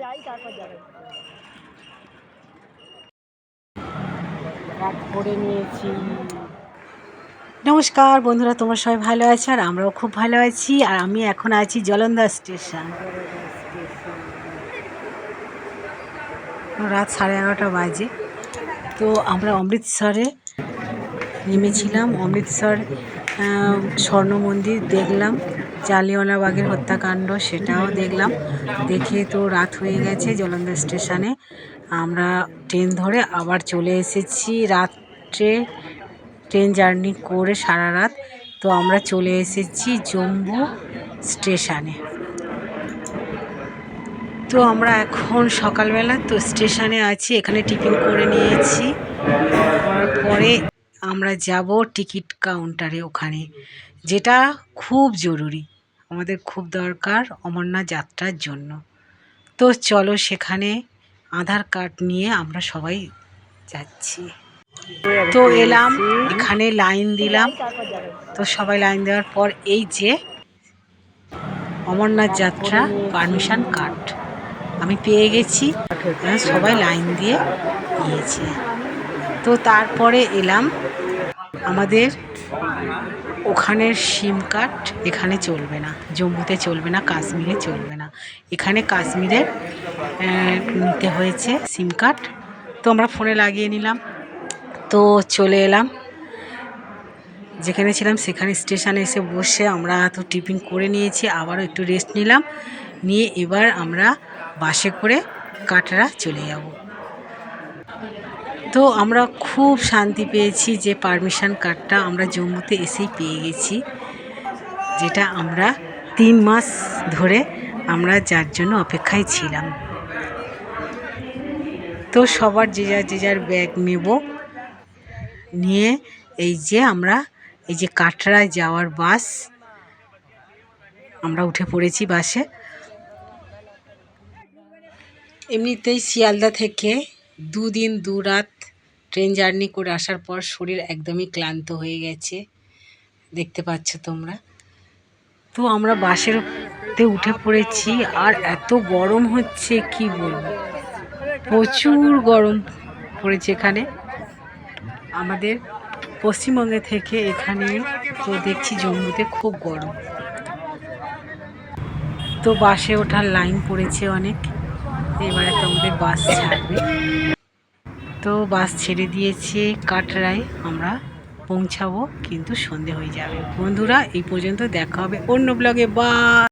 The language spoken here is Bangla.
যাই তারপর যাবে। রাত করে নিয়েছি। নমস্কার বন্ধুরা, তোমরা সবাই ভালো আছো আর আমরাও খুব ভালো আছি। আর আমি এখন আছি জলন্ধর স্টেশন। রাত 11:30 বাজে। তো আমরা অমৃতসরে নেমেছিলাম। অমৃতসর স্বর্ণ মন্দির দেখলাম, জালিয়ানওয়ালাবাগের হত্যাকাণ্ড সেটাও দেখলাম। দেখে তো রাত হয়ে গেছে। জলন্ধর স্টেশনে আমরা ট্রেন ধরে আবার চলে এসেছি। রাত্রে ট্রেন জার্নি করে সারা রাত তো আমরা চলে এসেছি জম্মু স্টেশনে। তো আমরা এখন সকালবেলা তো স্টেশনে আছি, এখানে টিফিন করে নিয়েছি। পরে আমরা যাব টিকিট কাউন্টারে, ওখানে যেটা খুব জরুরি, আমাদের খুব দরকার অমরনাথ যাত্রার জন্য। তো চলো সেখানে আধার কার্ড নিয়ে আমরা সবাই যাচ্ছি। তো এলাম, এখানে লাইন দিলাম। তো সবাই লাইন দেওয়ার পর এই যে অমরনাথ যাত্রা পারমিশন কার্ড আমি পেয়ে গেছি। সবাই লাইন দিয়ে নিয়েছে। তো তারপরে এলাম, আমাদের ওখানের সিম কার্ড এখানে চলবে না, জম্মুতে চলবে না, কাশ্মীরে চলবে না। এখানে কাশ্মীরে নিতে হয়েছে সিম কার্ড। তো আমরা ফোনে লাগিয়ে নিলাম। তো চলে এলাম যেখানে ছিলাম সেখানে স্টেশনে এসে বসে আমরা তো টিফিন করে নিয়েছি, আবারও একটু রেস্ট নিলাম, নিয়ে এবার আমরা বাসে করে কাটরা চলে যাব। তো আমরা খুব শান্তি পেয়েছি যে পারমিশন কার্ডটা আমরা জম্মুতে এসেই পেয়ে গেছি, যেটা আমরা 3 মাস ধরে আমরা যার জন্য অপেক্ষায় ছিলাম। তো সবার যে যার ব্যাগ নেব, নিয়ে এই যে আমরা এই যে কাটরায় যাওয়ার বাস আমরা উঠে পড়েছি বাসে। এমনিতেই শিয়ালদা থেকে 2 দিন 2 রাত ট্রেন জার্নি করে আসার পর শরীর একদমই ক্লান্ত হয়ে গেছে, দেখতে পাচ্ছ তোমরা। তো আমরা বাসেরতে উঠে পড়েছি, আর এত গরম হচ্ছে কি বলবো, প্রচুর গরম পড়েছে এখানে। আমাদের পশ্চিমবঙ্গে থেকে এখানে তো দেখছি জম্মুতে খুব গরম। তো বাসে ওঠার লাইন পড়েছে অনেক। এবারে তো আমাদের বাস ছাড়বে। তো বাস ছেড়ে দিয়েছে কাটরায়, আমরা পৌঁছাবো কিন্তু সন্ধে হয়ে যাবে। বন্ধুরা এই পর্যন্ত, দেখা হবে অন্য ব্লগে। বাই।